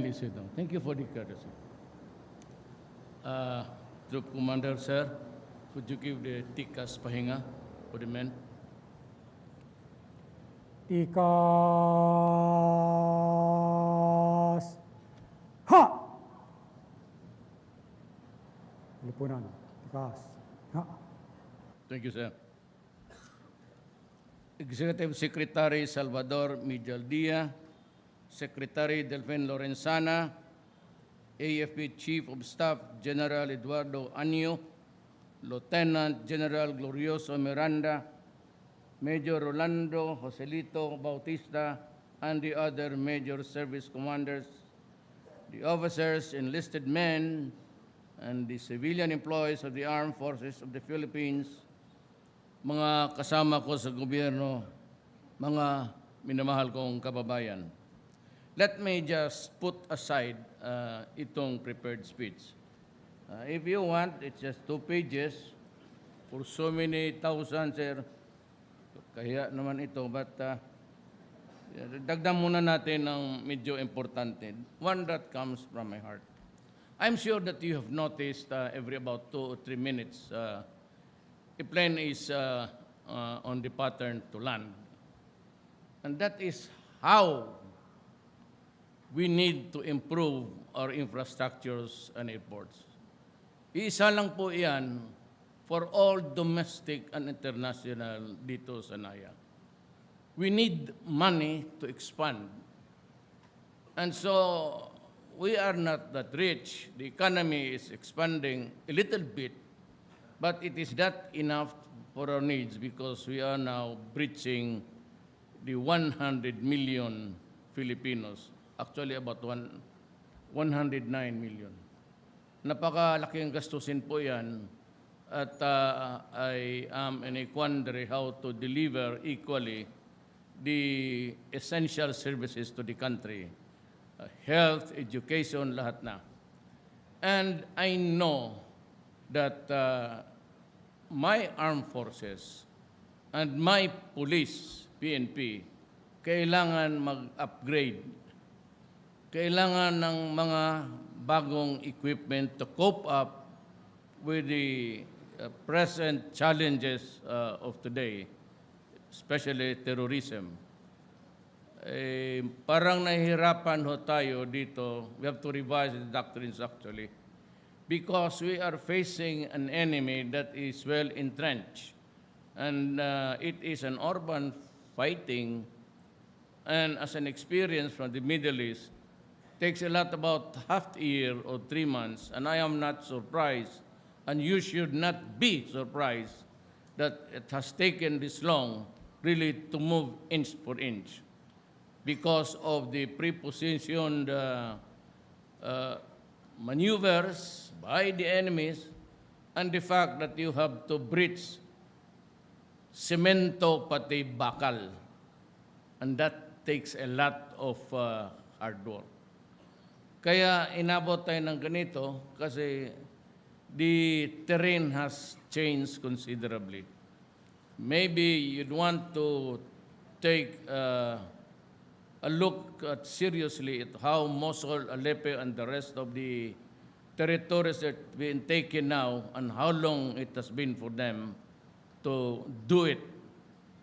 kindly sit down. Thank you for the courtesy. Troop Commander, sir, could you give the tikas pahinga for the men? Tikas. Ha! Lipunan. Tikas. Ha! Thank you, sir. Executive Secretary Salvador Mijaldía, Secretary Delfin Lorenzana, AFP Chief of Staff General Eduardo Anyo, Lieutenant General Glorioso Miranda, Major Rolando Joselito Bautista, and the other major service commanders, the officers, enlisted men, and the civilian employees of the Armed Forces of the Philippines, mga kasama ko sa gobyerno, mga minamahal kong kababayan. Let me just put aside itong prepared speech. If you want, it's just 2 pages for so many thousands, sir. Kaya naman ito, but dagdag muna natin ng medyo importante. One that comes from my heart. I'm sure that you have noticed every about 2 or 3 minutes, a plane is on the pattern to land. And that is how we need to improve our infrastructures and airports. Iisa lang po iyan for all domestic and international dito sa Naya. We need money to expand. And so, we are not that rich. The economy is expanding a little bit, but it is not enough for our needs because we are now breaching the 100 million Filipinos. Actually, about 109 million. Napakalaking gastusin po yan. At I am in a quandary how to deliver equally the essential services to the country. Health, education, lahat na. And I know that my armed forces and my police, PNP, kailangan mag-upgrade. Kailangan ng mga bagong equipment to cope up with the present challenges of today, especially terrorism. Parang nahihirapan ho tayo dito. We have to revise the doctrines actually because we are facing an enemy that is well entrenched. And it is an urban fighting, and as an experience from the Middle East, takes a lot about half a year or 3 months, and I am not surprised, and you should not be surprised that it has taken this long really to move inch for inch because of the prepositioned maneuvers by the enemies and the fact that you have to breach semento pati bakal. And that takes a lot of hard work. Kaya inabot tayo ng ganito kasi the terrain has changed considerably. Maybe you'd want to take a look at seriously at how Mosul, Aleppo, and the rest of the territories that have been taken now and how long it has been for them to do it.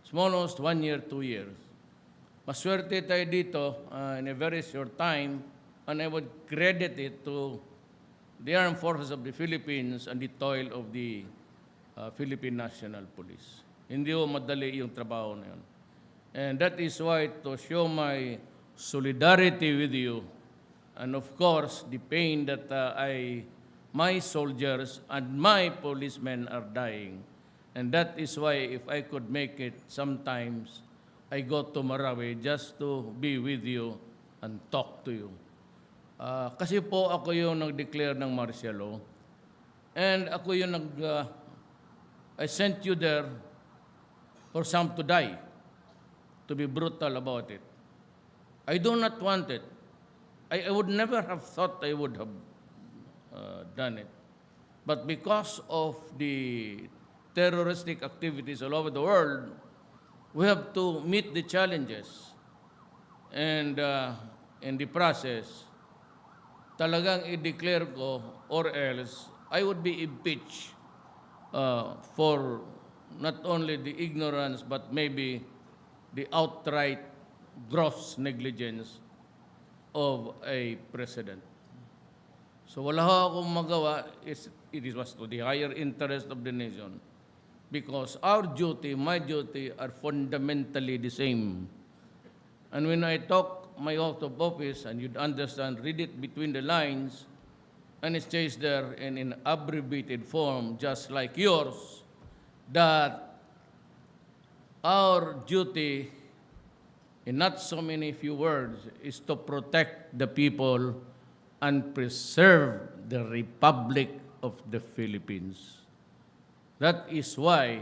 It's almost 1 year, 2 years. Maswerte tayo dito in a very short time, and I would credit it to the Armed Forces of the Philippines and the toil of the Philippine National Police. Hindi ho madali yung trabaho na yun. And that is why to show my solidarity with you, and of course, the pain that my soldiers and my policemen are dying. And that is why if I could make it sometimes, I go to Marawi just to be with you and talk to you. Kasi po ako yung nag-declare ng martial law. And ako yung I sent you there for some to die, to be brutal about it. I do not want it. I would never have thought I would have done it. But because of the terroristic activities all over the world, we have to meet the challenges. And in the process, talagang i-declare ko or else I would be impeached for not only the ignorance but maybe the outright gross negligence of a president. So wala ho akong magawa. It was to the higher interest of the nation because our duty, my duty, are fundamentally the same. And when I talk my oath of office, and you'd understand, read it between the lines, and it says there in abbreviated form, just like yours, that our duty, in not so many few words, is to protect the people and preserve the Republic of the Philippines. That is why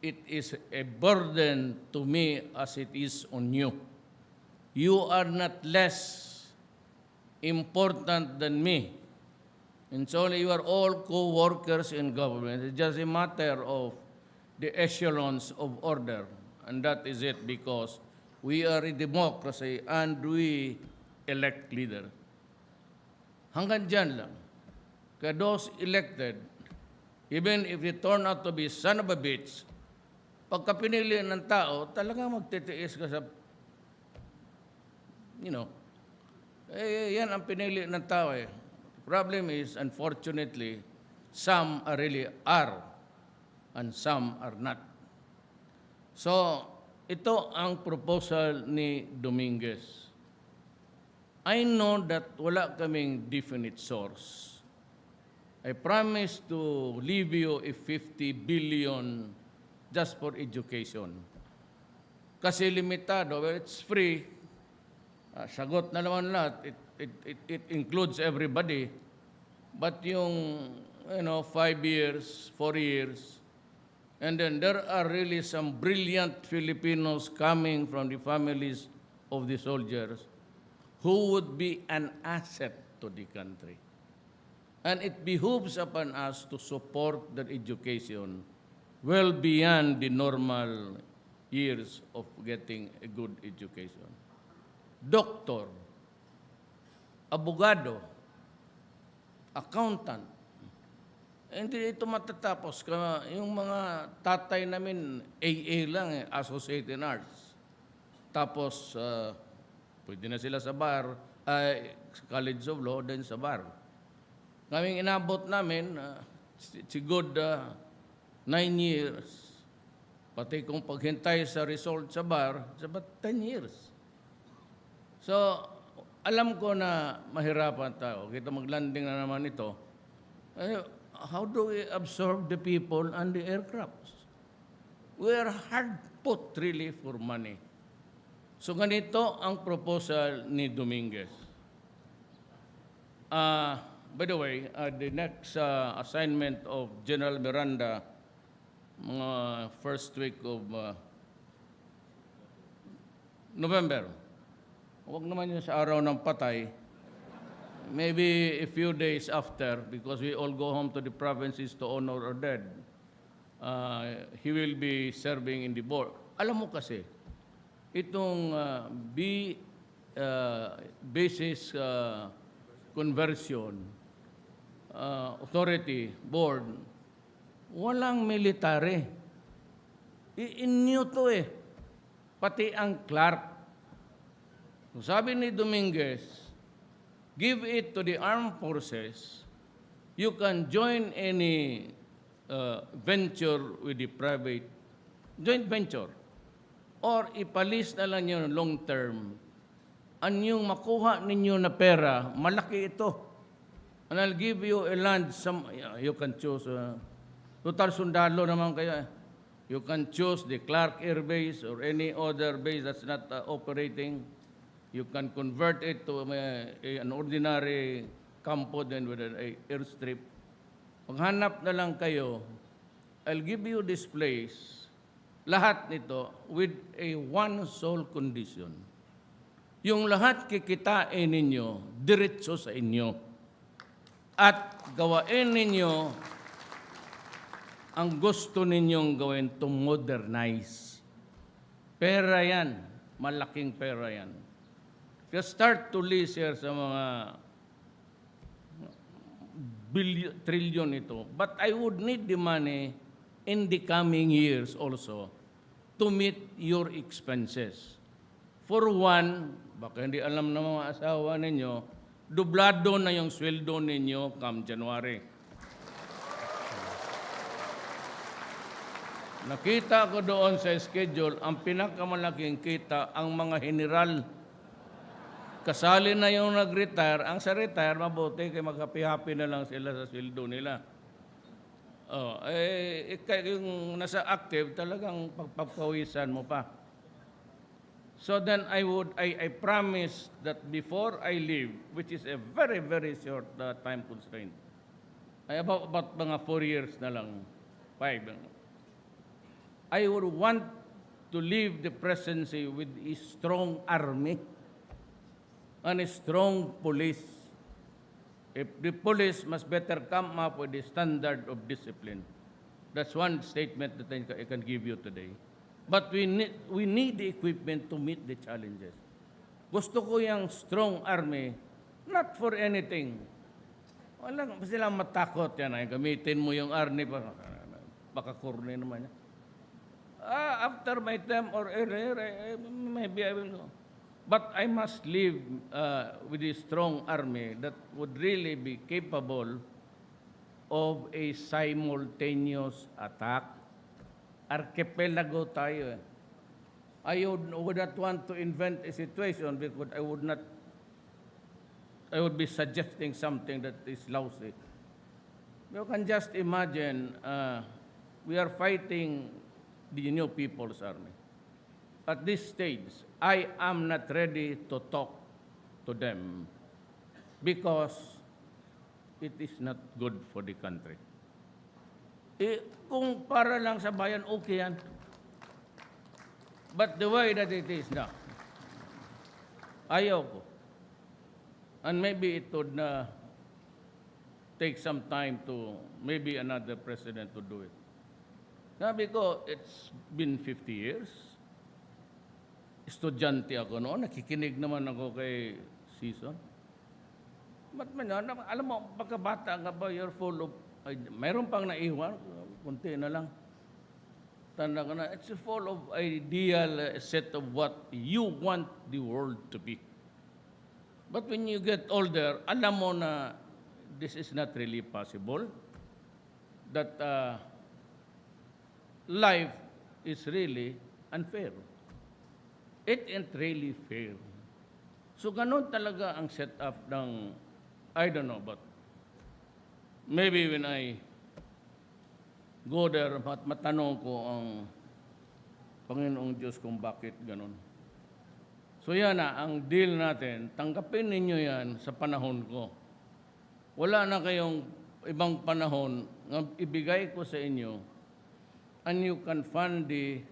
it is a burden to me as it is on you. You are not less important than me. And so you are all co-workers in government. It's just a matter of the echelons of order. And that is it, because we are a democracy and we elect leader. Hanggang dyan lang. Kaya those elected, even if they turn out to be son of a bitch, pagka pinili ng tao, talaga magtitiis ka sa, yan ang pinili ng tao eh. Problem is, unfortunately, some are really are and some are not. So, ito ang proposal ni Dominguez. I know that wala kaming definite source. I promise to leave you a 50 billion just for education. Kasi limitado, well, it's free. Sagot na naman lahat. It includes everybody. But yung, 5 years, 4 years, and then there are really some brilliant Filipinos coming from the families of the soldiers who would be an asset to the country. And it behooves upon us to support their education well beyond the normal years of getting a good education. Doctor, abogado, accountant, hindi ito matatapos. Yung mga tatay namin, AA lang, Associate in Arts. Tapos, pwede na sila sa bar, College of Law, then sa bar. Kaming inabot namin, it's a good 9 years. Pati kung paghintay sa result sa bar, it's about 10 years. So, alam ko na mahirapan tayo. Kita maglanding na naman ito. How do we absorb the people and the aircrafts? We are hard put really for money. So ganito ang proposal ni Dominguez. By the way, the next assignment of General Miranda, mga first week of November. Huwag naman yun sa araw ng patay. Maybe a few days after, because we all go home to the provinces to honor our dead, he will be serving in the board. Alam mo kasi, itong basis conversion authority board, walang military. Inyo to eh. Pati ang clerk. Sabi ni Dominguez, give it to the armed forces. You can join any venture with the private, joint venture. Or ipalis na lang yun long term. Ang yung makuha ninyo na pera, malaki ito. And I'll give you a land, you can choose, total sundalo naman kayo. You can choose the Clark Air Base or any other base that's not operating. You can convert it to an ordinary campo then with an airstrip. Paghanap na lang kayo, I'll give you this place, lahat nito, with a one sole condition. Yung lahat kikitain ninyo, diretso sa inyo. At gawain ninyo ang gusto ninyong gawin to modernize. Pera yan, malaking pera yan. Just start to list here sa mga trillion ito. But I would need the money in the coming years also to meet your expenses. For one, baka hindi alam ng mga asawa ninyo, dublado na yung sweldo ninyo come January. Nakita ko doon sa schedule, ang pinakamalaking kita, ang mga general. Kasali na yung nag-retire. Ang sa retire, mabuti kay maghapi-happy na lang sila sa sweldo nila. Yung nasa active, talagang pagpapawisan mo pa. So then I promise that before I leave, which is a very, very short time constraint, about mga 4 years na lang, 5. I would want to leave the presidency with a strong army and a strong police. If the police must better come up with a standard of discipline. That's one statement that I can give you today. But we need the equipment to meet the challenges. Gusto ko yung strong army, not for anything. Wala silang matakot yan. Ay, gamitin mo yung army, baka kurne naman yan. After my term or earlier, maybe I will go. But I must live with a strong army that would really be capable of a simultaneous attack. Archipelago tayo eh. I would not want to invent a situation because I would be suggesting something that is lousy. You can just imagine, we are fighting the new People's Army. At this stage, I am not ready to talk to them because it is not good for the country. Kung para lang sa bayan, okay yan. But the way that it is now, ayaw ko. And maybe it would take some time to, maybe another president to do it. Sabi ko, it's been 50 years. Estudyante ako noon, nakikinig naman ako kay Season. But alam mo, pagkabata nga ba, you're full of, mayroon pang naiwan, kunti na lang. Tanda ko na, it's full of ideal set of what you want the world to be. But when you get older, alam mo na this is not really possible. That life is really unfair. It ain't really fair. So ganun talaga ang setup ng, I don't know, but maybe when I go there, matanong ko ang Panginoong Diyos kung bakit ganun. So yan na, ang deal natin, tanggapin ninyo yan sa panahon ko. Wala na kayong ibang panahon na ibigay ko sa inyo, and you can fund the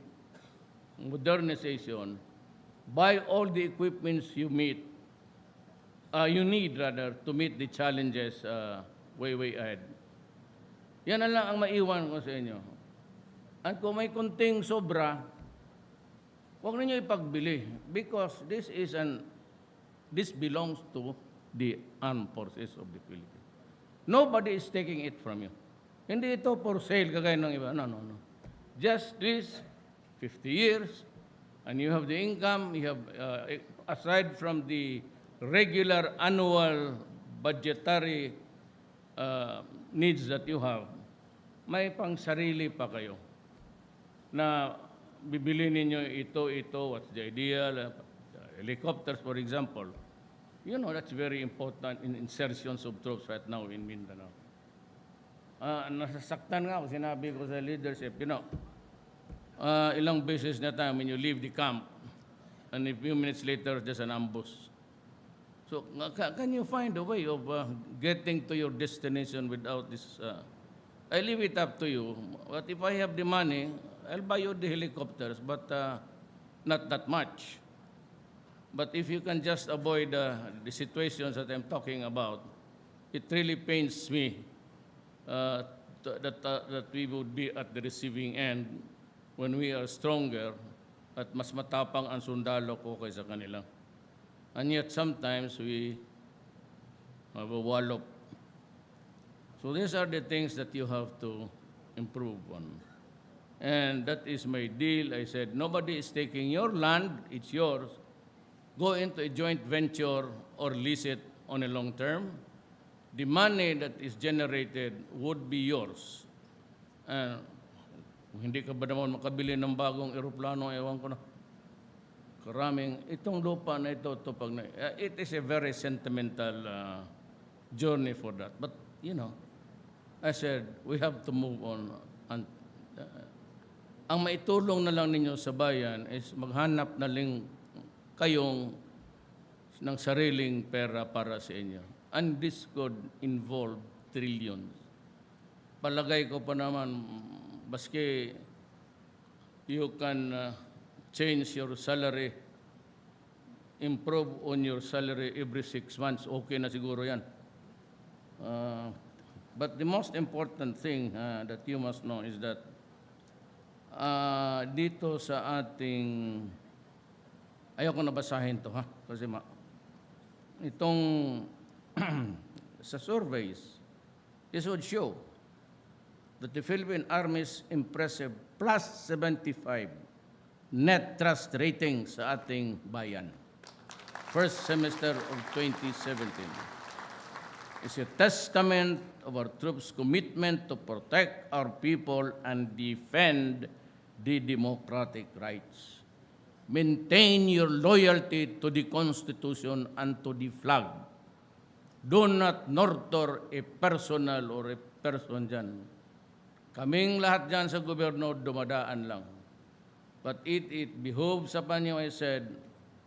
modernization, buy all the equipments you need to meet the challenges way ahead. Yan na lang ang maiwan ko sa inyo. At kung may kunting sobra, huwag ninyo ipagbili because this belongs to the armed forces of the Philippines. Nobody is taking it from you. Hindi ito for sale kagaya ng iba. No. Just this 50 years, and you have the income, you have, aside from the regular annual budgetary needs that you have, may pang sarili pa kayo na bibili ninyo ito, what's the idea, helicopters for example. You know, that's very important in insertions of troops right now in Mindanao. Nasasaktan nga ako, sinabi ko sa leadership, ilang beses na time when you leave the camp and a few minutes later there's an ambush. So can you find a way of getting to your destination without this? I leave it up to you. But if I have the money, I'll buy you the helicopters, but not that much. But if you can just avoid the situations that I'm talking about, it really pains me that we would be at the receiving end when we are stronger at mas matapang ang sundalo ko kaysa kanila. And yet sometimes we have a wallop. So these are the things that you have to improve on. And that is my deal. I said, nobody is taking your land, it's yours. Go into a joint venture or lease it on a long term. The money that is generated would be yours. Kung hindi ka ba naman makabili ng bagong eroplano, ewan ko na. Karaming, itong lupa na ito, it is a very sentimental journey for that. But, you know, I said, we have to move on. And, ang maitulong na lang ninyo sa bayan is maghanap na lang kayong ng sariling pera para sa inyo. And this could involve trillions. Palagay ko pa naman, baski you can change your salary, improve on your salary every 6 months, okay na siguro yan. But the most important thing that you must know is that dito sa ating, ayoko na basahin to kasi itong sa surveys, this would show that the Philippine Army's impressive plus 75 net trust rating sa ating bayan. First semester of 2017 is a testament of our troops' commitment to protect our people and defend the democratic rights. Maintain your loyalty to the Constitution and to the flag. Do not nurture a personal or a person dyan. Kaming lahat dyan sa gobyerno, dumadaan lang. But it behooves upon you, I said,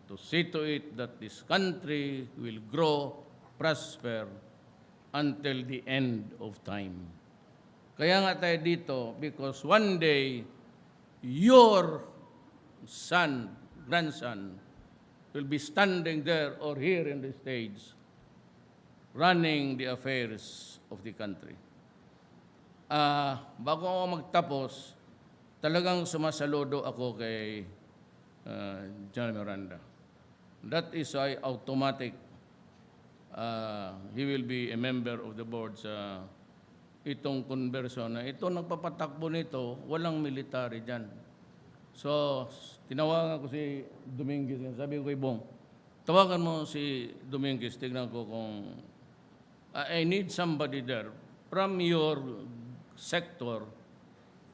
to see to it that this country will grow, prosper, until the end of time. Kaya nga tayo dito, because one day, your son, grandson, will be standing there or here in the stage, running the affairs of the country. Bago ako magtapos, talagang sumasaludo ako kay John Miranda. That is why automatic he will be a member of the board sa itong conversion na ito. Nagpapatakbo nito, walang military dyan. So, tinawagan ko si Dominguez. Sabi ko kay Bong, tawagan mo si Dominguez, tignan ko kung I need somebody there from your sector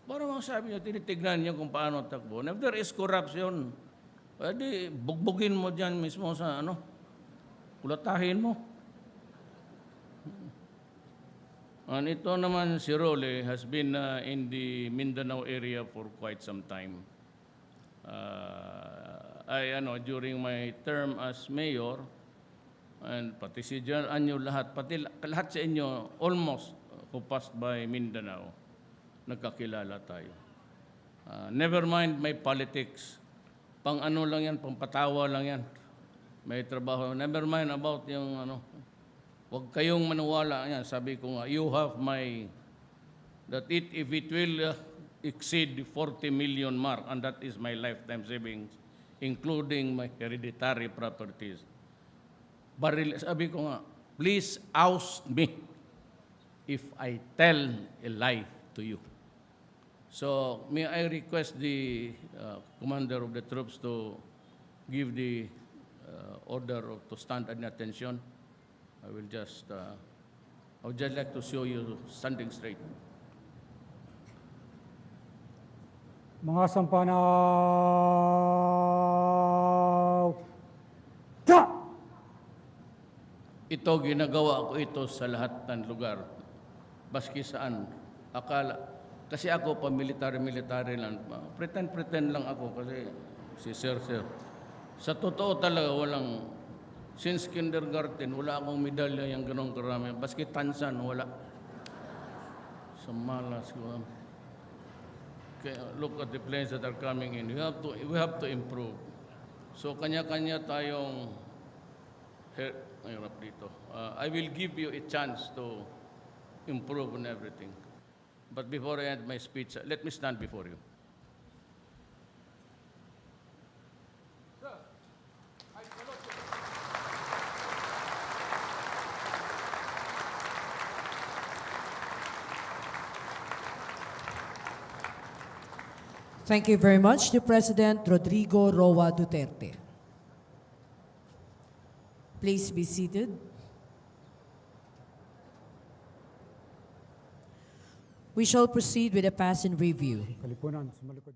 para masabi niyo, tinitignan niyo kung paano takbo. And if there is corruption, pwede bugbugin mo dyan mismo sa kulatahin mo. And ito naman si Rody has been in the Mindanao area for quite some time. During my term as mayor, and pati si John Anyo, lahat sa inyo, almost who passed by Mindanao, nagkakilala tayo. Never mind my politics. Pang ano lang yan, pang patawa lang yan. May trabaho. Never mind about yung huwag kayong maniwala yan. Sabi ko nga, you have my, if it will exceed the 40 million mark, and that is my lifetime savings, including my hereditary properties. Sabi ko nga, please oust me if I tell a lie to you. So, may I request the commander of the troops to give the order to stand at attention. I would just like to show you standing straight. Mga sampanaw! Ta! Ito, ginagawa ko ito sa lahat ng lugar. Baski saan. Kasi ako pa military lang. Pretend lang ako kasi si Sir. Sa totoo talaga, since kindergarten, wala akong medalya yung ganong karami. Baski tansan, wala. Sa malas ko. Okay, look at the planes that are coming in. We have to improve. So, kanya-kanya tayong dito. I will give you a chance to improve on everything. But before I end my speech, let me stand before you. Thank you very much to President Rodrigo Roa Duterte. Please be seated. We shall proceed with a pass and review. Kalipunan, sumalikod ko.